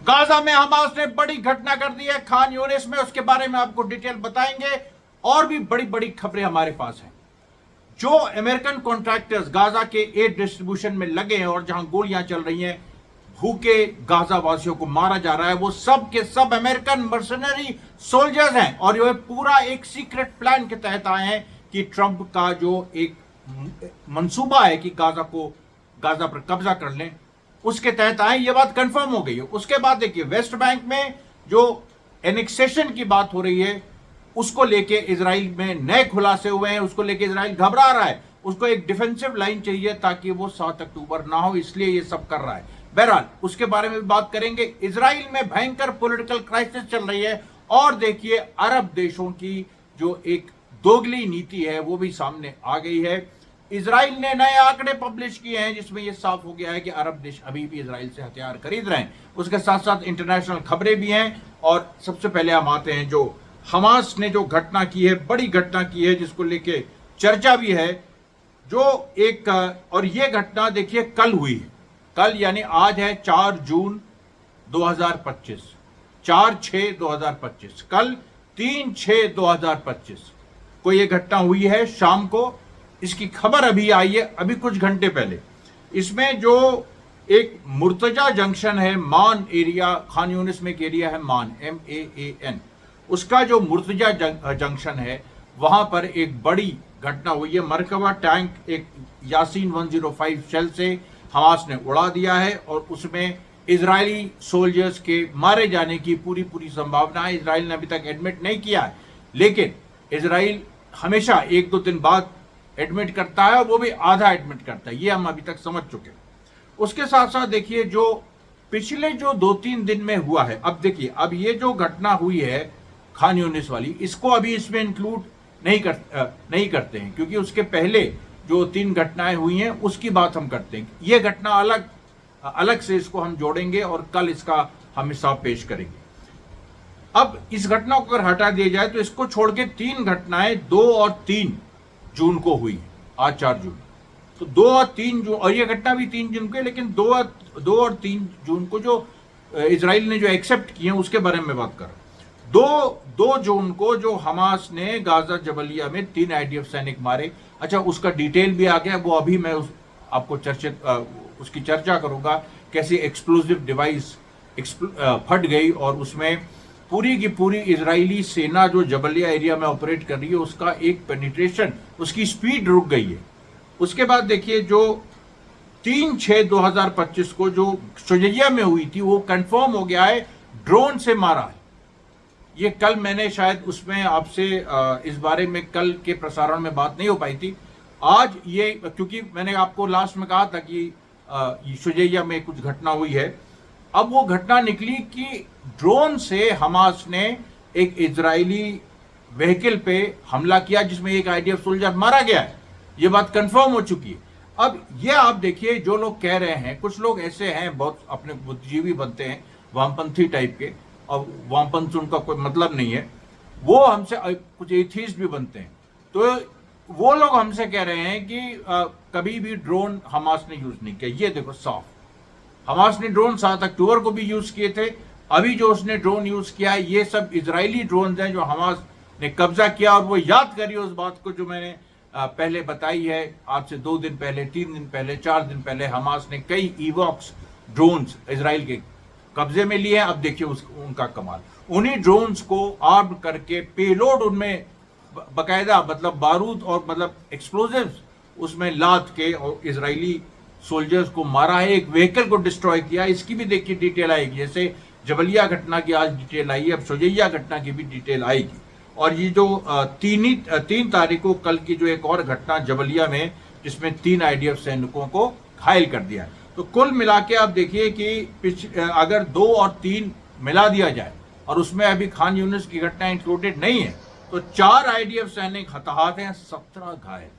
Gaza में Hamas ने बड़ी घटना कर दी है खान यूनिस में, उसके बारे में आपको डिटेल बताएंगे। और भी बड़ी बड़ी खबरें हमारे पास हैं। जो अमेरिकन कॉन्ट्रैक्टर्स गाजा के एड डिस्ट्रीब्यूशन में लगे हैं और जहां गोलियां चल रही हैं, भूखे गाजा वासियों को मारा जा रहा है, वो सब के सब अमेरिकन मर्सनरी सोल्जर्स हैं। और ये पूरा एक सीक्रेट प्लान के तहत आए हैं कि ट्रंप का जो एक मंसूबा है कि गाजा पर कब्जा कर लें, उसके तहत आए। ये बात कंफर्म हो गई है। उसके बाद देखिए, वेस्ट बैंक में जो एनेक्सेशन की बात हो रही है, उसको लेके इजराइल में नए खुलासे हुए हैं। उसको लेके इजराइल घबरा रहा है। उसको एक डिफेंसिव लाइन चाहिए ताकि वो 7 अक्टूबर ना हो, इसलिए ये सब कर रहा है। बहरहाल उसके बारे में भी बात करेंगे। इजराइल में भयंकर पॉलिटिकल क्राइसिस चल रही है। और देखिए, अरब देशों की जो एक दोगली नीति है वो भी सामने आ गई है। इजराइल ने नए आंकड़े पब्लिश किए हैं जिसमें यह साफ हो गया है कि अरब देश अभी भी इजराइल से हथियार खरीद रहे हैं। उसके साथ साथ इंटरनेशनल खबरें भी हैं। और सबसे पहले हम आते हैं जो हमास ने जो घटना की है, बड़ी घटना की है, जिसको लेके चर्चा भी है। जो एक और ये घटना देखिए कल हुई है। कल यानी आज है 4 जून 2025, 4/6/2025। कल 3/6/2025 को ये घटना हुई है शाम को। इसकी खबर अभी आई है, अभी कुछ घंटे पहले। इसमें जो एक मुर्तजा जंक्शन है, मान एरिया, खान यूनिस में एक एरिया है मान, MAAN, उसका जो मुर्तजा जंक्शन है, वहां पर एक बड़ी घटना हुई है। मरकबा टैंक एक यासीन 105 शेल से हमास ने उड़ा दिया है और उसमें इजरायली सोल्जर्स के मारे जाने की पूरी संभावना है। इजराइल ने अभी तक एडमिट नहीं किया है, लेकिन इजराइल हमेशा 1-2 दिन बाद एडमिट करता है, और वो भी आधा एडमिट करता है। ये हम अभी तक समझ चुके हैं। उसके साथ साथ देखिए, जो पिछले जो 2-3 दिन में हुआ है, अब देखिए, अब ये जो घटना हुई है खान यूनिस वाली, इसको अभी इसमें इंक्लूड नहीं करते हैं, क्योंकि उसके पहले जो 3 घटनाएं हुई हैं उसकी बात हम करते हैं। ये घटना अलग से इसको हम जोड़ेंगे और कल इसका हम हिसाब पेश करेंगे। अब इस घटना को अगर हटा दिया जाए तो इसको छोड़ के 3 घटनाएं 2 और 3 जून को हुई। आज 4 जून, तो 2 और 3 जून, और ये घटना भी 3 जून को, लेकिन 2 और 3 जून को जो इजराइल ने जो एक्सेप्ट किए हैं उसके बारे में बात कर रहा हूं। 2 जून को जो हमास ने गाजा जबलिया में 3 IDF सैनिक मारे। अच्छा, उसका डिटेल भी आ गया, वो अभी मैं आपको उसकी चर्चा करूंगा। कैसे एक्सप्लोजिव डिवाइस फट गई और उसमें पूरी की पूरी इजरायली सेना जो जबलिया एरिया में ऑपरेट कर रही है, उसका एक पेनिट्रेशन, उसकी स्पीड रुक गई है। उसके बाद देखिए, जो 3/6/2025 को जो शुजैया में हुई थी, वो कंफर्म हो गया है, ड्रोन से मारा है। ये कल मैंने शायद उसमें आपसे इस बारे में कल के प्रसारण में बात नहीं हो पाई थी। आज ये, क्योंकि मैंने आपको लास्ट में कहा था कि शुजैया में कुछ घटना हुई है, अब वो घटना निकली कि ड्रोन से हमास ने एक इजरायली व्हीकल पे हमला किया जिसमें एक IDF सोल्जर मारा गया है। ये बात कंफर्म हो चुकी है। अब ये आप देखिए, जो लोग कह रहे हैं, कुछ लोग ऐसे हैं, बहुत अपने बुद्धिजीवी बनते हैं, वामपंथी टाइप के, और वामपंथ से उनका कोई मतलब नहीं है, वो हमसे कुछ एथीस्ट भी बनते हैं। तो वो लोग हमसे कह रहे हैं कि कभी भी ड्रोन हमास ने यूज नहीं किया। ये देखो साफ, हमास ने ड्रोन 7 अक्टूबर को भी यूज किए थे। अभी जो उसने ड्रोन यूज किया है, ये सब इजरायली ड्रोन हैं जो हमास ने कब्जा किया। और वो याद करिए उस बात को जो मैंने पहले बताई है, आज से 2 दिन पहले, 3 दिन पहले, 4 दिन पहले हमास ने कई ईवॉक्स ड्रोन्स इजराइल के कब्जे में लिए हैं। अब देखिए उनका कमाल, उन्हीं ड्रोन्स को आर्म करके, पेलोड उनमें बकायदा, मतलब बारूद और मतलब एक्सप्लोजिव्स उसमें लाद के, और इजरायली सोल्जर्स को मारा है, एक व्हीकल को डिस्ट्रॉय किया। इसकी भी देखिए डिटेल आएगी। जैसे जबलिया घटना की आज डिटेल आई है, अब शुजैया घटना की भी डिटेल आएगी। और ये जो 3 तारीख को कल की जो एक और घटना जबलिया में, जिसमें 3 IDF सैनिकों को घायल कर दिया। तो कुल मिला के आप देखिए कि अगर 2 और 3 मिला दिया जाए, और उसमें अभी खान यूनिस की घटना इंक्लूडेड नहीं है, तो 4 IDF सैनिक हताहत हैं, 17 घायल।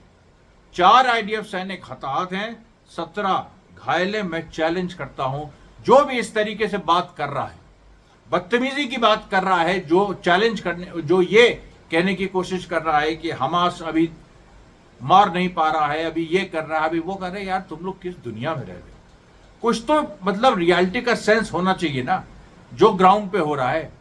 4 IDF सैनिक हताहत हैं, 17 घायल हैं। मैं चैलेंज करता हूं, जो भी इस तरीके से बात कर रहा है, बदतमीजी की बात कर रहा है, जो चैलेंज करने, जो ये कहने की कोशिश कर रहा है कि हमास अभी मार नहीं पा रहा है, अभी ये कर रहा है, अभी वो कर रहे हैं, यार तुम लोग किस दुनिया में रह रहे हो? कुछ तो मतलब रियलिटी का सेंस होना चाहिए ना। जो ग्राउंड पे हो रहा है।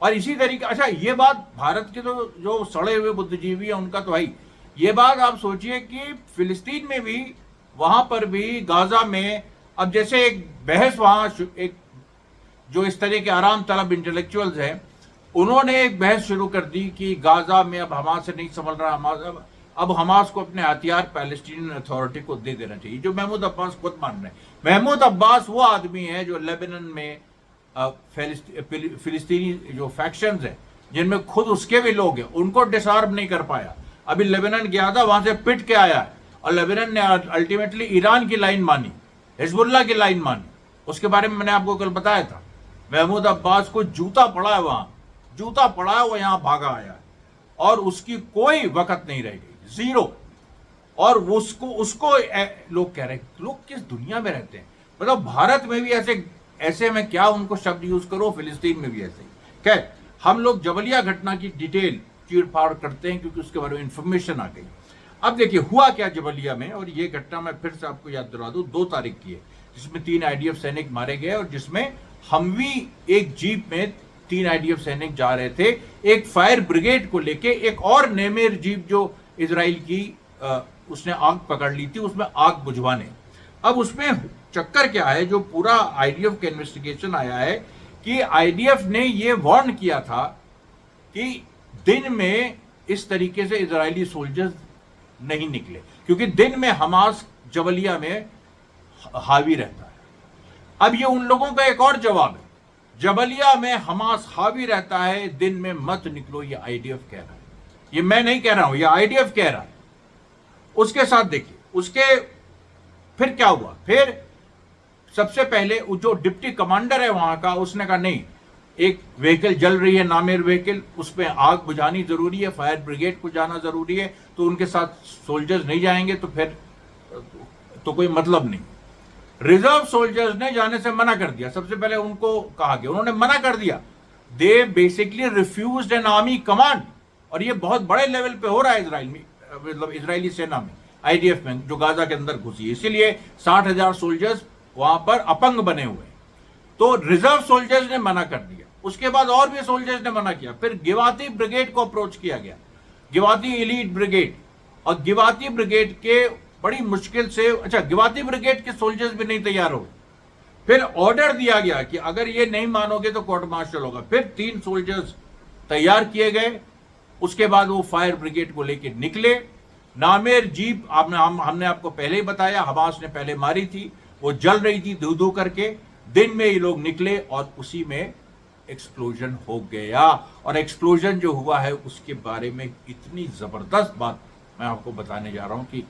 और इसी तरीके, अच्छा ये बात भारत के तो जो सड़े हुए बुद्धिजीवी है उनका तो भाई, ये बात आप सोचिए कि फिलिस्तीन में भी, वहां पर भी, गाजा में, अब जैसे एक बहस वहां, एक जो इस तरह के आराम तलब इंटेलेक्चुअल्स हैं, उन्होंने एक बहस शुरू कर दी कि गाजा में अब हमास से नहीं संभल रहा, हमास अब हमास को अपने हथियार पैलेस्टीनियन अथॉरिटी को दे देना चाहिए, जो महमूद अब्बास खुद मान रहे हैं। महमूद अब्बास वो आदमी है जो लेबनान में फिलिस्तीनी जो फैक्शंस हैं, जिनमें खुद उसके भी लोग हैं, उनको डिसआर्म नहीं कर पाया। अभी लेबनान गया था, वहां से पिट के आया है, और लेबनान ने अल्टीमेटली ईरान की लाइन मानी, हिजबुल्लाह की लाइन मानी। उसके बारे में मैंने आपको कल बताया था। महमूद अब्बास को जूता पड़ा है, वहां जूता पड़ा है, वो यहां भागा आया है, और उसकी कोई वक़्त नहीं रह गई, जीरो। और उसको लोग कह रहे हैं, लोग किस दुनिया में रहते हैं, मतलब भारत में भी ऐसे में क्या उनको शब्द यूज करो, फिलिस्तीन में भी ऐसे ही। खैर, हम लोग जबलिया घटना की डिटेल चीड़-फाड़ करते हैं क्योंकि उसके बारे में इंफॉर्मेशन आ गई। अब देखिए हुआ क्या जबलिया में, और ये घटना मैं फिर से आपको याद दिला दूं, 2 तारीख की है, जिसमें 3 आईडीएफ सैनिक मारे गए, और जिसमें हमवी एक जीप में 3 आईडीएफ सैनिक जा रहे थे, एक फायर ब्रिगेड को लेके, एक और नेमेर जीप जो इजराइल की उसने आग पकड़ ली थी, उसमें आग बुझवाने। अब उसमें चक्कर क्या है, जो पूरा आईडीएफ का इन्वेस्टिगेशन आया है कि आईडीएफ ने ये वार्न किया था कि दिन में इस तरीके से इजरायली सोल्जर्स नहीं निकले, क्योंकि दिन में हमास जबलिया में हावी रहता है। अब ये उन लोगों का एक और जवाब है, जबलिया में हमास हावी रहता है, दिन में मत निकलो, ये आईडीएफ कह रहा है, ये मैं नहीं कह रहा हूं, ये आईडीएफ कह रहा है। उसके साथ देखिए, उसके फिर क्या हुआ, फिर सबसे पहले जो डिप्टी कमांडर है वहां का, उसने कहा नहीं, एक व्हीकल जल रही है, नामेर व्हीकल, उस पर आग बुझानी जरूरी है, फायर ब्रिगेड को जाना जरूरी है, तो उनके साथ सोल्जर्स नहीं जाएंगे तो फिर तो कोई मतलब नहीं। रिजर्व सोल्जर्स ने जाने से मना कर दिया। सबसे पहले उनको कहा गया, उन्होंने मना कर दिया, they basically refused an army command. और ये बहुत बड़े लेवल पे हो रहा है इजराइल में, मतलब इजरायली सेना में, आईडीएफ में, जो गाजा के अंदर घुसी है, इसीलिए 60,000 सोल्जर्स वहां पर अपंग बने हुए। तो रिजर्व सोल्जर्स ने मना कर दिया, उसके बाद और भी सोल्जर्स ने मना किया, फिर गिवाती ब्रिगेड को अप्रोच किया गया, गिवाती एलीट ब्रिगेड, और गिवाती ब्रिगेड के बड़ी मुश्किल से, अच्छा गिवाती ब्रिगेड के सोल्जर्स भी नहीं तैयार हो, फिर ऑर्डर दिया गया कि अगर ये नहीं मानोगे तो कोर्ट मार्शल होगा। फिर 3 सोल्जर्स तैयार किए गए, उसके बाद वो फायर ब्रिगेड को लेकर निकले। नामेर जीप हमने आपको पहले ही बताया, हमास ने पहले मारी थी, वो जल रही थी धू धू करके। दिन में ये लोग निकले और उसी में एक्सप्लोजन हो गया। और एक्सप्लोजन जो हुआ है उसके बारे में इतनी जबरदस्त बात मैं आपको बताने जा रहा हूं कि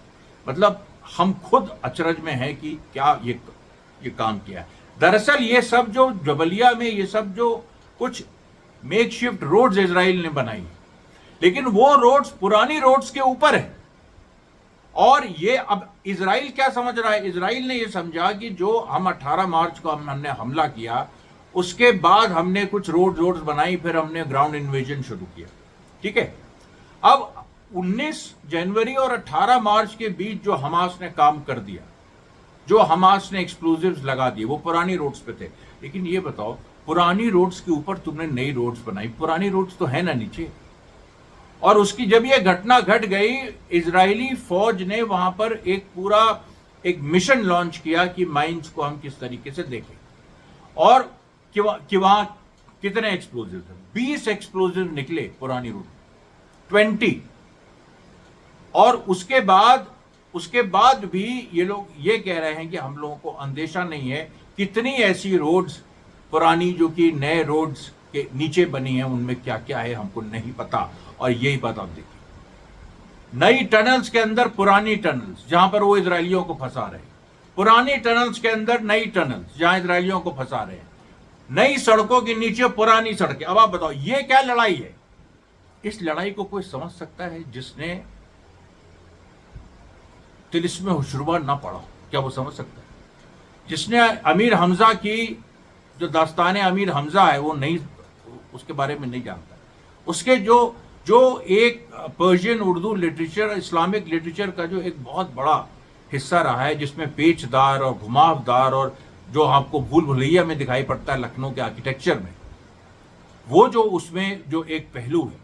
मतलब हम खुद अचरज में हैं कि क्या ये काम किया है। दरअसल ये सब जो जबलिया में, ये सब जो कुछ मेकशिफ्ट रोड्स इजराइल ने बनाई, लेकिन वो रोड्स पुरानी रोड्स के ऊपर है। और ये अब इजराइल क्या समझ रहा है, इजराइल ने ये समझा कि जो हम 18 मार्च को हमने हमला किया, उसके बाद हमने कुछ रोड्स बनाई, फिर हमने ग्राउंड इन्वेजन शुरू किया, ठीक है। अब 19 जनवरी और 18 मार्च के बीच जो हमास ने काम कर दिया, जो हमास ने एक्सप्लोजिव्स लगा दिए, वो पुरानी रोड्स पे थे। लेकिन ये बताओ, पुरानी रोड्स के ऊपर तुमने नई रोड्स बनाई, पुरानी रोड्स तो है ना नीचे। और उसकी जब ये घटना घट गई, इजरायली फौज ने वहां पर एक मिशन लॉन्च किया कि माइंस को हम किस तरीके से देखें, और कि वहां कितने एक्सप्लोजिव थे। 20 एक्सप्लोजिव निकले पुरानी रूट, 20। और उसके बाद भी ये लोग ये कह रहे हैं कि हम लोगों को अंदेशा नहीं है, कितनी ऐसी रोड्स पुरानी जो कि नए रोड्स के नीचे बनी है, उनमें क्या क्या है हमको नहीं पता। और यही बात आप देखिए, नई टनल्स के अंदर पुरानी टनल्स, जहां पर वो इजरायलियों को फंसा रहे हैं, पुरानी टनल्स के अंदर नई टनल्स, जहां इजरायलियों को फंसा रहे हैं, नई सड़कों के नीचे पुरानी सड़कें। अब आप बताओ ये क्या लड़ाई है। इस लड़ाई को कोई समझ सकता है जिसने तिलिस्मे हुशरुबा ना पढ़ा, क्या वो समझ सकता है? जिसने अमीर हमजा की जो दास्तान अमीर हमजा है वो नहीं, उसके बारे में नहीं जानता, उसके जो एक Persian Urdu literature, Islamic literature का जो एक बहुत बड़ा हिस्सा रहा है, जिसमें पेचदार और घुमावदार और जो आपको भूल भुलैया में दिखाई पड़ता है लखनऊ के आर्किटेक्चर में, वो जो उसमें जो एक पहलू है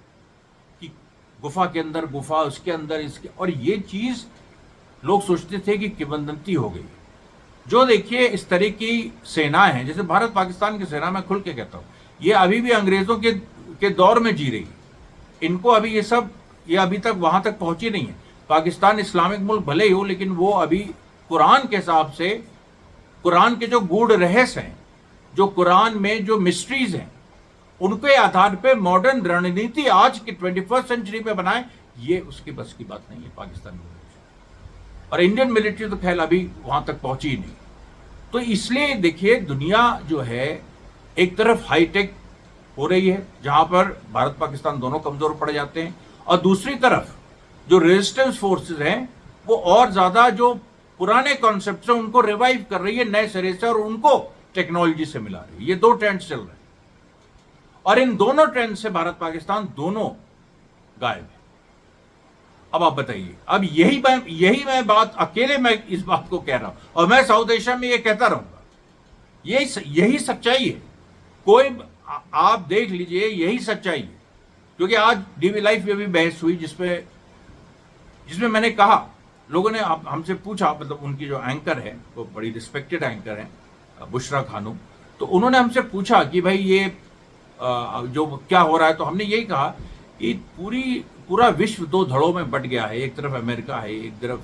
कि गुफा के अंदर गुफा, उसके अंदर इसके, और ये चीज लोग सोचते थे कि किंवदंती हो गई। जो देखिए इस तरह की सेना है, जैसे भारत पाकिस्तान की सेना, मैं खुल के कहता हूं, ये अभी भी अंग्रेजों के दौर में जी रही है। इनको अभी ये अभी तक वहां तक पहुंची नहीं है। पाकिस्तान इस्लामिक मुल्क भले ही हो, लेकिन वो अभी कुरान के हिसाब से, कुरान के जो गूढ़ रहस्य हैं, जो कुरान में जो मिस्ट्रीज हैं, उनके आधार पे मॉडर्न रणनीति आज की 21st सेंचुरी में बनाए, ये उसके बस की बात नहीं है पाकिस्तान में। और इंडियन मिलिट्री तो खैर अभी वहां तक पहुंची ही नहीं। तो इसलिए देखिए दुनिया जो है एक तरफ हाईटेक हो रही है जहां पर भारत पाकिस्तान दोनों कमजोर पड़ जाते हैं, और दूसरी तरफ जो रेजिस्टेंस फोर्सेस हैं वो और ज्यादा जो पुराने कॉन्सेप्ट हैं उनको रिवाइव कर रही है नए सिरे से, और उनको टेक्नोलॉजी से मिला रही है। ये दो ट्रेंड्स चल रहे हैं, और इन दोनों ट्रेंड से भारत पाकिस्तान दोनों गायब है। अब आप बताइए, अब यही मैं बात अकेले मैं इस बात को कह रहा हूं, और मैं साउथ एशिया में ये कहता रहूंगा। यही सच्चाई है। कोई आप देख लीजिए, यही सच्चाई है। क्योंकि आज डीवी लाइफ में भी बहस हुई जिसमें मैंने कहा, लोगों ने हमसे पूछा, मतलब उनकी जो एंकर है वो बड़ी रिस्पेक्टेड एंकर है बुशरा खानूम, तो उन्होंने हमसे पूछा कि भाई ये जो क्या हो रहा है। तो हमने यही कहा कि पूरा विश्व दो धड़ों में बट गया है। एक तरफ अमेरिका है, एक तरफ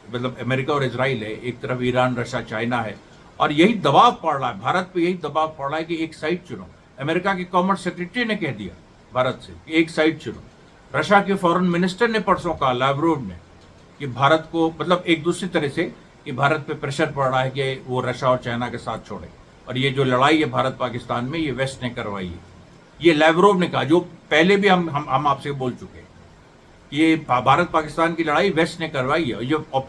मतलब अमेरिका और इजराइल है, एक तरफ ईरान, रशिया, चाइना है, और यही दबाव पड़ रहा है भारत पे, यही दबाव पड़ रहा है कि एक साइड चुनो। अमेरिका के कॉमर्स सेक्रेटरी ने कह दिया भारत से कि एक साइड चुनो। रशिया के फॉरेन मिनिस्टर ने परसों कहा, लावरोव ने, कि भारत को, मतलब एक दूसरी तरह से, कि भारत पे प्रेशर पड़ रहा है कि वो रशिया और चाइना के साथ छोड़े, और ये जो लड़ाई है भारत पाकिस्तान में, ये वेस्ट ने करवाई है। ये लावरोव ने कहा, जो पहले भी हम आपसे बोल चुके हैं, ये भारत पाकिस्तान की लड़ाई वेस्ट ने करवाई है। ये और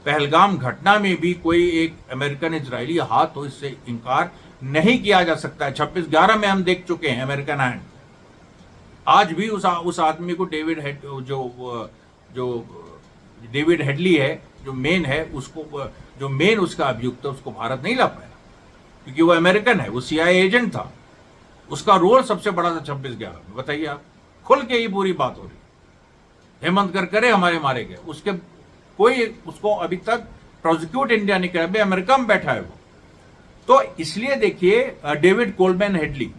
पहलगाम घटना में भी कोई एक अमेरिकन इजरायली हाथ हो, इससे इनकार नहीं किया जा सकता है। 26/11 में हम देख चुके हैं अमेरिकन हैंड। आज भी उस आदमी को डेविड हेडली है, जो मेन है, उसको, जो मेन उसका अभियुक्त है, उसको भारत नहीं ला पाया क्योंकि वो अमेरिकन है, वो CIA एजेंट था। उसका रोल सबसे बड़ा था 26/11 में। बताइए आप, खुल के ये पूरी बात हो रही। हेमंत करकरे हमारे मारे गए, कोई उसको अभी तक प्रोसिक्यूट इंडिया नहीं किया, अभी अमेरिका में बैठा है वो। तो इसलिए देखिए, डेविड कोलमैन हेडली,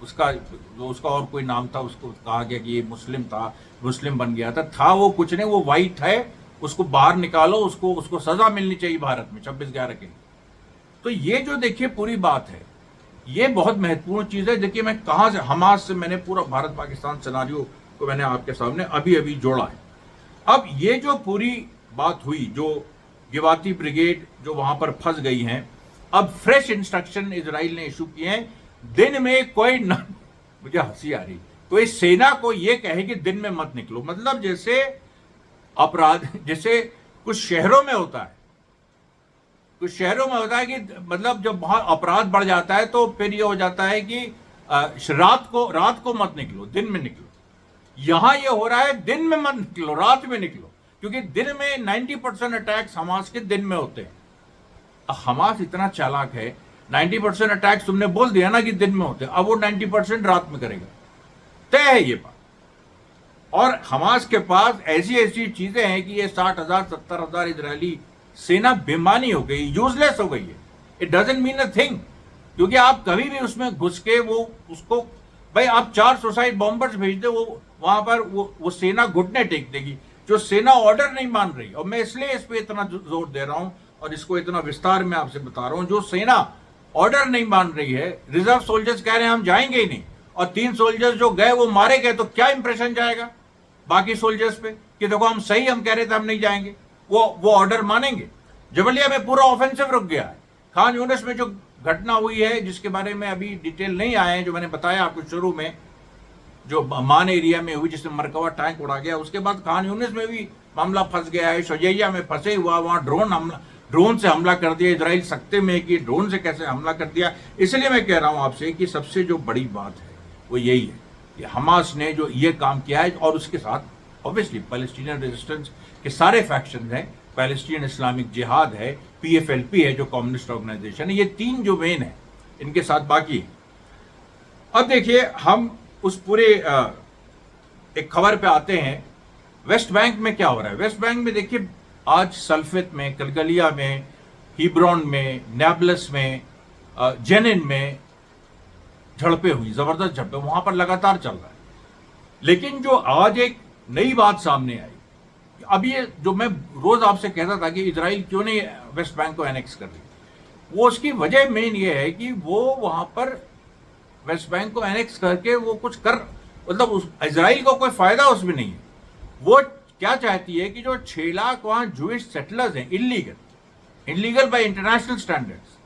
उसका और कोई नाम था, उसको कहा गया कि ये मुस्लिम था, मुस्लिम बन गया था वो कुछ नहीं, वो वाइट है, उसको बाहर निकालो, उसको सजा मिलनी चाहिए भारत में 26/11 के। तो ये जो देखिए पूरी बात है, ये बहुत महत्वपूर्ण चीज है। देखिए मैं कहां से, हमास से मैंने पूरा भारत पाकिस्तान सिनेरियो को मैंने आपके सामने अभी जोड़ा है। अब ये जो पूरी बात हुई, जो गिवाती ब्रिगेड जो वहां पर फंस गई हैं, अब फ्रेश इंस्ट्रक्शन इजराइल ने इशू किए हैं। दिन में कोई मुझे हंसी आ रही, कोई सेना को ये कहे कि दिन में मत निकलो, मतलब जैसे अपराध, जैसे कुछ शहरों में होता है, कि मतलब जब वहां अपराध बढ़ जाता है तो फिर ये हो जाता है कि रात को मत निकलो, दिन में निकलो। यहां ये हो रहा है दिन में मत निकलो, रात में निकलो, क्योंकि दिन में 90% अटैक्स हमास के दिन में होते हैं। हमास इतना चालाक है, 90% अटैक्स तुमने बोल दिया ना कि दिन में होते हैं, अब वो 90% रात में करेगा, तय है ये बात। और हमास के पास ऐसी चीजें हैं कि ये 60,000 70,000 इजरायली सेना बेमानी हो गई, यूजलेस हो गई है। It doesn't mean a thing, क्योंकि आप कभी भी उसमें घुस के उसको भाई आप 4 सुसाइड बॉम्बर्स भेज दे, वो वहां पर वो सेना घुटने टेक देगी। जो सेना ऑर्डर नहीं मान रही, और मैं इसलिए इस पे इतना जोर दे रहा हूं और इसको इतना विस्तार में आपसे बता रहा हूं, जो सेना ऑर्डर नहीं मान रही है, रिजर्व सोल्जर्स कह रहे हैं हम जाएंगे ही नहीं, और 3 सोल्जर्स जो गए वो मारे गए, तो क्या इंप्रेशन जाएगा बाकी सोल्जर्स पे कि देखो हम कह रहे थे हम नहीं जाएंगे। वो ऑर्डर मानेंगे? जबलिया में पूरा ऑफेंसिव रुक गया है। खान यूनिस में जो घटना हुई है, जिसके बारे में अभी डिटेल नहीं आए हैं, जो मैंने बताया आपको शुरू में, जो मान एरिया में हुई जिसमें मरकवा टैंक उड़ा गया, उसके बाद खान यूनिस में भी मामला फंस गया है। शुजैया में फंसे हुआ, वहां ड्रोन से हमला कर दिया। इजराइल सकते में कि ड्रोन से कैसे हमला कर दिया। इसलिए मैं कह रहा हूं आपसे कि सबसे जो बड़ी बात है वो यही है कि हमास ने जो ये काम किया है, और उसके साथ ऑब्वियसली पैलेस्टीनियन रेजिस्टेंस के सारे फैक्शन हैं, पैलेस्टीनियन इस्लामिक जिहाद है, PFLP है जो कम्युनिस्ट ऑर्गेनाइजेशन है, ये 3 जो मेन है, इनके साथ बाकी है। अब देखिए हम उस पूरे एक खबर पे आते हैं। वेस्ट बैंक में क्या हो रहा है? वेस्ट बैंक में देखिए आज सल्फेट में, कलकलिया में, हिब्रॉन में, नाब्लस में, जेनिन में झड़पें हुई, जबरदस्त झड़पें वहां पर लगातार चल रहा है। लेकिन जो आज एक नई बात सामने आई, अब ये जो मैं रोज आपसे कहता था कि इजराइल क्यों नहीं वेस्ट बैंक को एनेक्स कर रही, वो उसकी वजह मेन ये है कि वो वहां पर वेस्ट बैंक को एनेक्स करके वो कुछ कर, मतलब इजराइल को कोई फायदा उसमें नहीं है। वो क्या चाहती है कि जो 6 लाख वहां जूइश सेटलर्स हैं, इलीगल बाय इंटरनेशनल स्टैंडर्ड्स,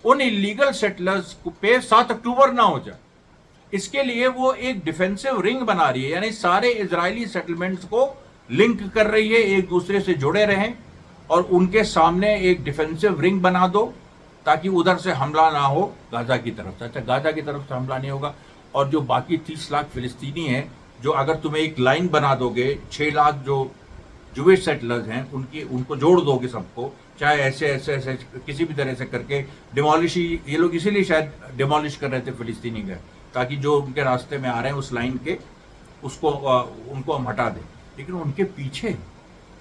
उन इलीगल सेटलर्स को पे 7 अक्टूबर ना हो जाए, इसके लिए वो एक डिफेंसिव रिंग बना रही है, यानी सारे इजरायली सेटलमेंट्स को लिंक कर रही है, एक दूसरे से जुड़े रहें और उनके सामने एक डिफेंसिव रिंग बना दो ताकि उधर से हमला ना हो गाजा की तरफ से। अच्छा, गाजा की तरफ से हमला नहीं होगा, और जो बाकी 30 लाख फिलिस्तीनी हैं, जो अगर तुम्हें एक लाइन बना दोगे, 6 लाख जो जूइश सेटलर्स हैं उनको जोड़ दोगे सबको, चाहे ऐसे ऐसे ऐसे किसी भी तरह से करके डिमोलिश, ये लोग इसीलिए शायद डिमोलिश कर रहे थे फिलिस्तीनी घर, ताकि जो उनके रास्ते में आ रहे हैं उस लाइन के उसको उनको हम हटा दें। लेकिन उनके पीछे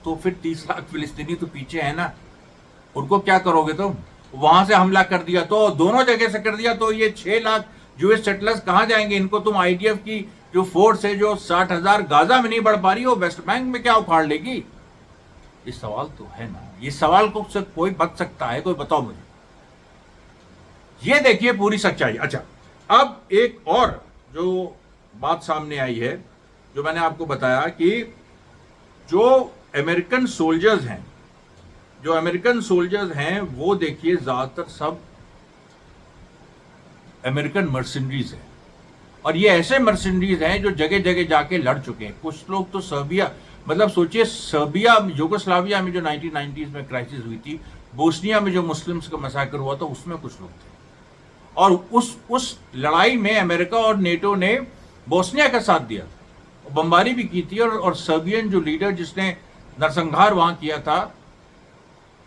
तो फिर 30 लाख फिलिस्तीनी तो पीछे है ना, उनको क्या करोगे तुम? वहां से हमला कर दिया तो, दोनों जगह से कर दिया तो ये 6 लाख जूइश सेटलर्स कहां जाएंगे? इनको तुम IDF की जो फोर्स है जो 60,000 गाजा में नहीं बढ़ पा रही, वो वेस्ट बैंक में क्या उखाड़ लेगी? ये सवाल तो है ना, ये सवाल को से कोई बच सकता है? कोई बताओ मुझे। ये देखिए पूरी सच्चाई। अच्छा, अब एक और जो बात सामने आई है, जो मैंने आपको बताया कि जो अमेरिकन सोल्जर्स हैं, वो देखिए ज्यादातर सब अमेरिकन मर्सिनरीज हैं, और ये ऐसे मर्सिनरीज हैं जो जगह जगह जाके लड़ चुके हैं। कुछ लोग तो सर्बिया, मतलब सोचिए सर्बिया, यूगोस्लाविया में जो 1990s में क्राइसिस हुई थी, बोस्निया में जो मुस्लिम्स का मसाकर हुआ था, उसमें कुछ लोग थे, और उस लड़ाई में अमेरिका और नेटो ने बोस्निया का साथ दिया, बमबारी भी की थी, और सर्बियन जो लीडर जिसने नरसंहार वहां किया था,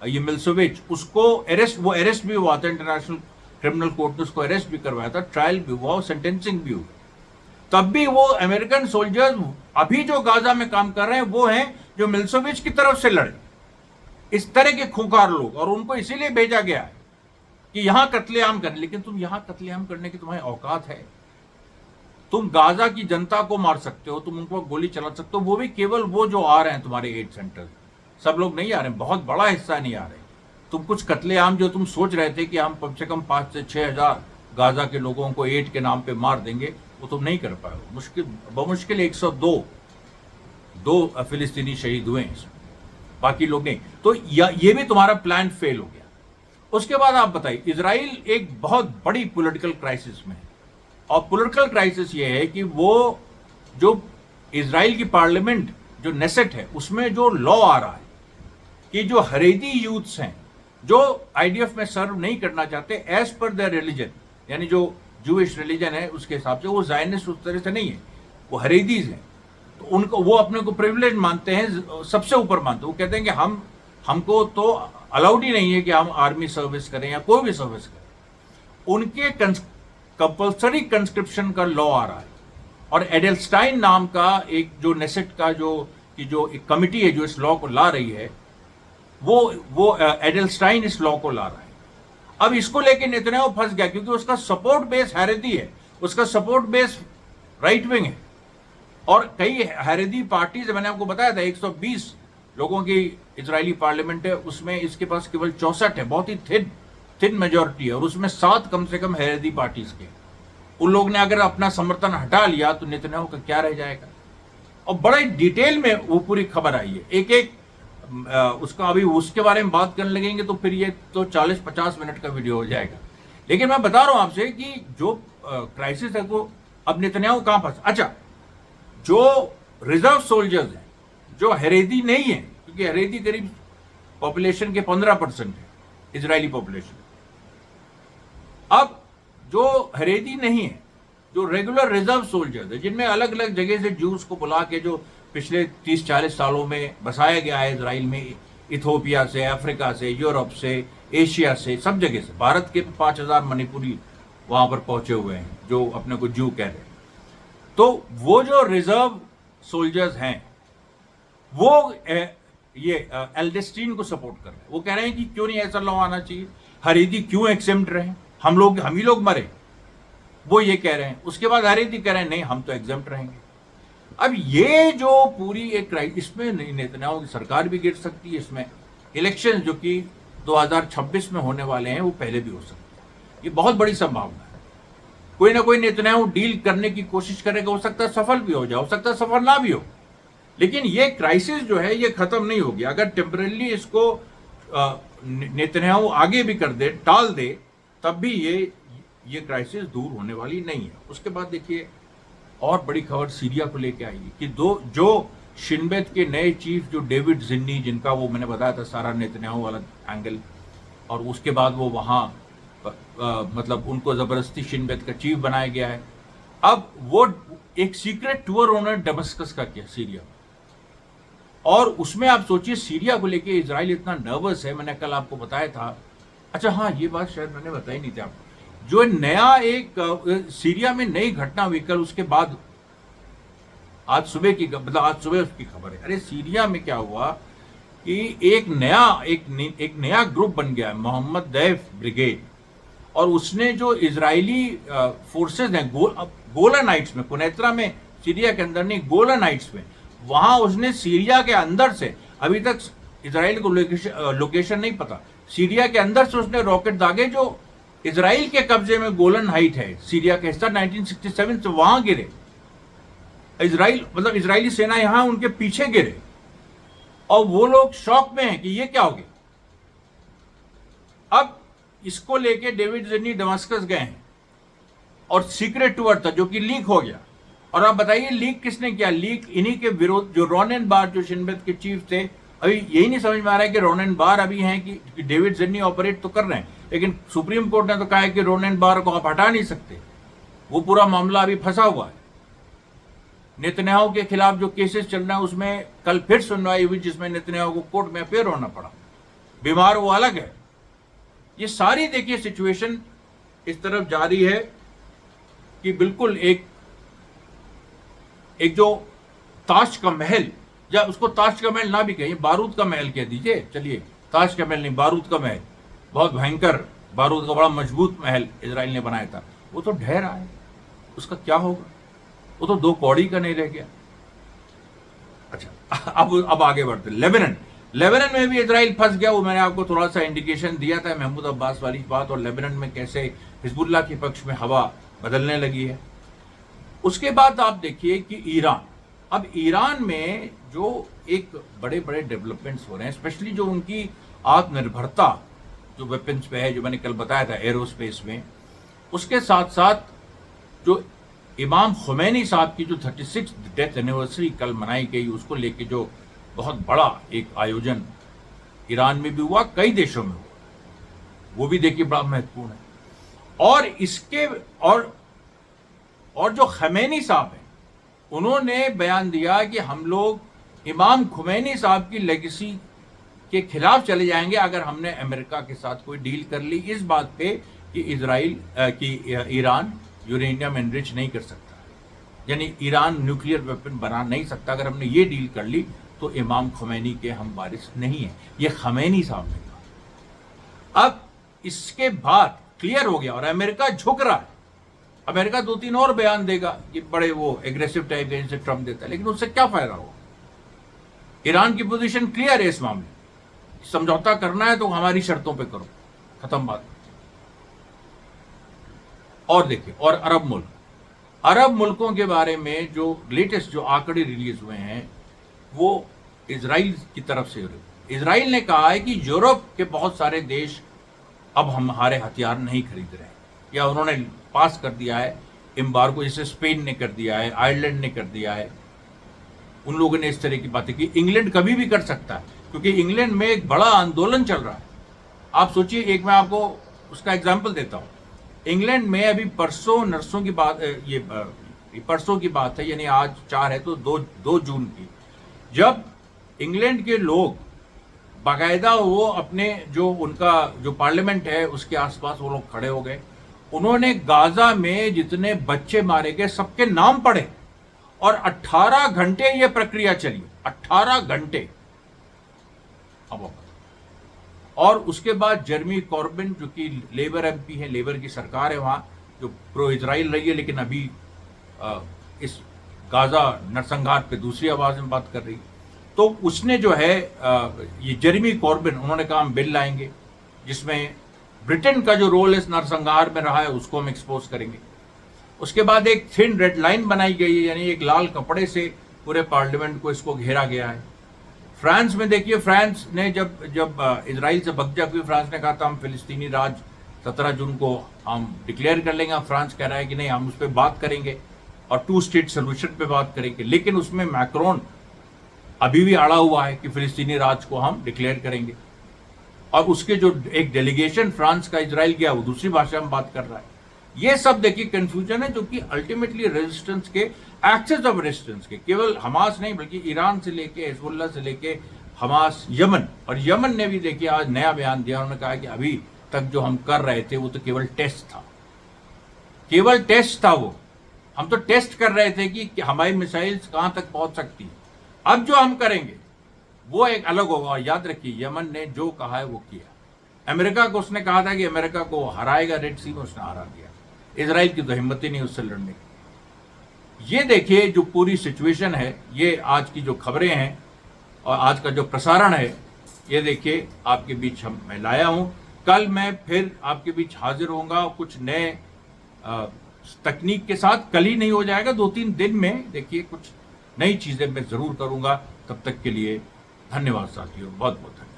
ये मिलोसेविच, उसको वो अरेस्ट भी हुआ था, इंटरनेशनल क्रिमिनल कोर्ट ने उसको अरेस्ट भी करवाया था, ट्रायल भी हुआ, सेंटेंसिंग भी हुई। तब भी वो अमेरिकन सोल्जर्स अभी जो गाजा में काम कर रहे हैं वो हैं जो मिलोसेविच की तरफ से लड़े, इस तरह के खूंखार लोग, और उनको इसीलिए भेजा गया है कि यहां कत्लेआम करें। लेकिन तुम यहां कत्लेआम करने की तुम्हारी औकात है? तुम गाजा की जनता को मार सकते हो, तुम उनको गोली चला सकते हो, वो भी केवल वो जो आ रहे हैं तुम्हारे एड सेंटर, सब लोग नहीं आ रहे हैं, बहुत बड़ा हिस्सा नहीं आ रहे। तुम कुछ कत्लेआम जो तुम सोच रहे थे कि हम कम से कम 5 से 6 हजार गाजा के लोगों को एड के नाम पे मार देंगे, वो तुम नहीं कर पाए। बमुश्किल 102 फिलिस्तीनी शहीद हुए हैं, बाकी लोग नहीं। तो ये भी तुम्हारा प्लान फेल हो गया। उसके बाद आप बताइए, इजराइल एक बहुत बड़ी पॉलिटिकल क्राइसिस में है, और पॉलिटिकल क्राइसिस ये है कि वो जो इजराइल की पार्लियामेंट जो नेसेट है, उसमें जो लॉ आ रहा है कि जो हरेदी यूथ्स हैं जो IDF में सर्व नहीं करना चाहते एज पर देयर रिलीजन, यानी जो जूइश रिलीजन है उसके हिसाब से, वो जायनिस्ट उस तरह से नहीं है, वो हरेदीज हैं, तो उनको वो अपने को प्रिविलेज मानते हैं, सबसे ऊपर मानते हैं। वो कहते हैं कि हमको तो अलाउड ही नहीं है कि हम आर्मी सर्विस करें या कोई भी सर्विस करें। उनके कंपल्सरी कंस्क्रिप्शन का लॉ आ रहा है, और एडेलस्टाइन नाम का एक जो नेसेट का जो एक कमिटी है जो इस लॉ को ला रही है, वो एडेलस्टाइन इस लॉ को ला रहा है। अब इसको लेके नेतन्याहू फंस गया, क्योंकि उसका सपोर्ट बेस हैरेदी है, उसका सपोर्ट बेस राइट विंग है, और कई हैरेदी पार्टीज, मैंने आपको बताया था 120 लोगों की इजरायली पार्लियामेंट है, उसमें इसके पास केवल 64 है, बहुत ही थिन मेजोरिटी है, और उसमें 7 कम से कम हैरेदी पार्टीज के। उन लोग ने अगर अपना समर्थन हटा लिया तो नेतन्याहू का क्या रह जाएगा? और बड़े डिटेल में वो पूरी खबर आई है, एक उसका अभी उसके बारे में बात करने लगेंगे तो फिर ये तो 40-50 मिनट का वीडियो हो जाएगा। लेकिन मैं बता रहा हूं आपसे कि जो क्राइसिस है वो अब नेतन्याहू कहां फंसा। अच्छा, जो रिजर्व सोल्जर्स हैं जो हरेदी नहीं है, क्योंकि हरेदी करीब पॉपुलेशन के 15% है इजरायली पॉपुलेशन, अब जो हरेदी नहीं है, जो रेगुलर रिजर्व सोल्जर्स है, जिनमें अलग अलग जगह से जूस को बुला के जो पिछले 30-40 सालों में बसाया गया है इजराइल में, इथोपिया से, अफ्रीका से, यूरोप से, एशिया से, सब जगह से। भारत के 5,000 मणिपुरी वहां पर पहुंचे हुए हैं जो अपने को जू कह रहे हैं। तो वो जो रिजर्व सोल्जर्स हैं वो ये एल्डेस्टीन को सपोर्ट कर रहे हैं। वो कह रहे हैं कि क्यों नहीं ऐसा लॉ आना चाहिए, हरीदी क्यों एक्सेम्प्ट रहे, हम ही लोग मरे, वो ये कह रहे हैं। उसके बाद हरीदी कह रहे हैं नहीं हम तो एग्जेम्प्ट रहेंगे। अब ये जो पूरी एक इसमें नेतन्याहू की सरकार भी गिर सकती है। इसमें इलेक्शन जो कि 2026 में होने वाले हैं वो पहले भी हो सकते हैं। ये बहुत बड़ी संभावना है। कोई ना कोई नेतन्याहू डील करने की कोशिश करेगा, हो सकता है सफल भी हो जाए, हो सकता है सफल ना भी हो, लेकिन ये क्राइसिस जो है ये खत्म नहीं होगी। अगर टेम्पररी इसको नेतन्याहू आगे भी कर दे, टाल दे, तब भी ये क्राइसिस दूर होने वाली नहीं है। उसके बाद देखिए और बड़ी खबर सीरिया को लेके आई कि जो शिन बेत के नए चीफ जो डेविड जिन्नी, जिनका वो मैंने बताया था सारा नेतन्याहू वाला एंगल, और उसके बाद वो वहां मतलब उनको जबरदस्ती शिन बेत का चीफ बनाया गया है। अब वो एक सीक्रेट टूर उन्होंने दमिश्क का किया सीरिया, और उसमें आप सोचिए सीरिया को लेके इजराइल इतना नर्वस है। मैंने कल आपको बताया था, अच्छा हाँ ये बात शायद मैंने बताई नहीं थी आपको, जो नया एक सीरिया में नई घटना हुई कल, उसके बाद आज सुबह उसकी खबर है। अरे सीरिया में क्या हुआ कि एक नया ग्रुप बन गया है, मोहम्मद दैफ ब्रिगेड, और उसने जो इजरायली फोर्सेज हैं गोलन हाइट्स में, कुनैत्रा में सीरिया के अंदर नहीं, गोलन हाइट्स में, वहां उसने सीरिया के अंदर से, अभी तक इजराइल को लोकेशन नहीं पता, सीरिया के अंदर से उसने रॉकेट दागे जो इजराइल के कब्जे में गोलन हाइट है, सीरिया का हिस्सा, 1967 से वहां गिरे। इजरायली सेना यहां उनके पीछे गिरे, और वो लोग शॉक में हैं कि ये क्या हो गया। अब इसको लेके डेविड जिन्नी दमिश्क गए हैं, और सीक्रेट टूर था जो कि लीक हो गया। और आप बताइए लीक किसने किया? लीक इन्हीं के विरोध, जो रोनेन बार जो शिन बेत के चीफ थे। अभी यही नहीं समझ में आ रहा है कि रोनेन बार अभी हैं कि डेविड जिन्नी ऑपरेट तो कर रहे हैं, लेकिन सुप्रीम कोर्ट ने तो कहा है कि रोनेन बार को आप हटा नहीं सकते, वो पूरा मामला अभी फंसा हुआ है। नेतन्याहू के खिलाफ जो केसेस चल रहे हैं उसमें कल फिर सुनवाई हुई, जिसमें नेतन्याहू को कोर्ट में अपेयर होना पड़ा। बीमार वो अलग है। ये सारी देखिए सिचुएशन इस तरफ जारी है कि बिल्कुल एक जो ताश का महल, या उसको ताश का महल ना भी कहिए, बारूद का महल कह दीजिए, चलिए ताश का महल नहीं, बारूद का महल, बहुत भयंकर बारूद का बड़ा मजबूत महल इजराइल ने बनाया था, वो तो ढह रहा है। उसका क्या होगा? वो तो 2 कौड़ी का नहीं रह गया। अच्छा अब आगे बढ़ते। लेबनान में भी इजराइल फंस गया। वो मैंने आपको थोड़ा सा इंडिकेशन दिया था महमूद अब्बास वाली बात, और लेबनान में कैसे हिजबुल्लाह के पक्ष में हवा बदलने लगी है। उसके बाद आप देखिए कि ईरान, अब ईरान में जो एक बड़े बड़े डेवलपमेंट्स हो रहे हैं, स्पेशली जो उनकी आत्मनिर्भरता जो वेपन्स पे है, जो मैंने कल बताया था एरोस्पेस में, उसके साथ साथ जो इमाम खुमैनी साहब की जो 36 डेथ एनिवर्सरी कल मनाई गई, उसको लेके जो बहुत बड़ा एक आयोजन ईरान में भी हुआ, कई देशों में हुआ, वो भी देखिए बड़ा महत्वपूर्ण है। और इसके और जो खमैनी साहब हैं, उन्होंने बयान दिया कि हम लोग इमाम खुमैनी साहब की लेगेसी के खिलाफ चले जाएंगे अगर हमने अमेरिका के साथ कोई डील कर ली, इस बात पे कि ईरान यूरेनियम एनरिच नहीं कर सकता, यानी ईरान न्यूक्लियर वेपन बना नहीं सकता। अगर हमने ये डील कर ली तो इमाम खुमैनी के हम वारिस नहीं है, ये खमैनी साहब ने कहा। अब इसके बाद क्लियर हो गया और अमेरिका झुक रहा है। अमेरिका 2-3 और बयान देगा कि बड़े वो एग्रेसिव टाइप के जिनसे ट्रम्प देता है, लेकिन उससे क्या फायदा होगा? ईरान की पोजीशन क्लियर है इस मामले, समझौता करना है तो हमारी शर्तों पे करो, खत्म बात। और देखिए, और अरब मुल्कों के बारे में जो लेटेस्ट जो आंकड़े रिलीज हुए हैं वो इजराइल की तरफ से। इजराइल ने कहा है कि यूरोप के बहुत सारे देश अब हमारे हथियार नहीं खरीद रहे हैं, या उन्होंने पास कर दिया है एम्बार्गो, जैसे स्पेन ने कर दिया है, आयरलैंड ने कर दिया है, उन लोगों ने इस तरह की बातें की। इंग्लैंड कभी भी कर सकता है, क्योंकि इंग्लैंड में एक बड़ा आंदोलन चल रहा है। आप सोचिए, एक मैं आपको उसका एग्जाम्पल देता हूँ। इंग्लैंड में अभी परसों नर्सों की बात, ये परसों की बात है, यानी आज 4 है तो 2 जून की, जब इंग्लैंड के लोग बाकायदा वो अपने जो उनका जो पार्लियामेंट है उसके आसपास वो लोग खड़े हो गए। उन्होंने गाजा में जितने बच्चे मारे गए सबके नाम पढ़े और 18 घंटे ये प्रक्रिया चली, 18 घंटे। अब और उसके बाद जेरेमी कॉर्बिन जो कि लेबर एमपी है, लेबर की सरकार है वहां, जो प्रो इजराइल रही है, लेकिन अभी इस गाजा नरसंहार पे दूसरी आवाज में बात कर रही है। तो उसने जो है ये जेरेमी कॉर्बिन, उन्होंने कहा हम बिल लाएंगे जिसमें ब्रिटेन का जो रोल इस नरसंहार में रहा है उसको हम एक्सपोज करेंगे। उसके बाद एक थिन रेड लाइन बनाई गई है, यानी एक लाल कपड़े से पूरे पार्लियामेंट को इसको घेरा गया है। फ्रांस में देखिए, फ्रांस ने जब इजराइल से बकझक हुई, फ्रांस ने कहा था हम फिलिस्तीनी राज 17 जून को हम डिक्लेयर कर लेंगे। फ्रांस कह रहा है कि नहीं, हम उस पर बात करेंगे और 2 स्टेट सोल्यूशन पे बात करेंगे। लेकिन उसमें मैक्रोन अभी भी अड़ा हुआ है कि फिलिस्तीनी राज को हम डिक्लेयर करेंगे, और उसके जो एक डेलीगेशन फ्रांस का इजराइल गया वो दूसरी भाषा में बात कर रहा है। ये सब देखिए कंफ्यूजन है, जो कि अल्टीमेटली रेजिस्टेंस के एक्सेस ऑफ रेजिस्टेंस के, केवल हमास नहीं बल्कि ईरान से लेके हिजबुल्लाह से लेके हमास, यमन, और यमन ने भी देखिए आज नया बयान दिया। उन्होंने कहा कि अभी तक जो हम कर रहे थे वो तो केवल टेस्ट था, केवल टेस्ट था। वो हम तो टेस्ट कर रहे थे कि हमारी मिसाइल्स कहां तक पहुंच सकती है। अब जो हम करेंगे वो एक अलग होगा। याद रखिए, यमन ने जो कहा है वो किया। अमेरिका को उसने कहा था कि अमेरिका को हराएगा रेड सी में, उसने हरा दिया। इजराइल की तो हिम्मत ही नहीं उससे लड़ने की। ये देखिए जो पूरी सिचुएशन है, ये आज की जो खबरें हैं और आज का जो प्रसारण है, ये देखिए आपके बीच मैं लाया हूं। कल मैं फिर आपके बीच हाजिर होऊंगा कुछ नए तकनीक के साथ। कल ही नहीं हो जाएगा, 2-3 दिन में देखिए कुछ नई चीजें मैं जरूर करूंगा। तब तक के लिए धन्यवाद साथियों, बहुत बहुत धन्यवाद।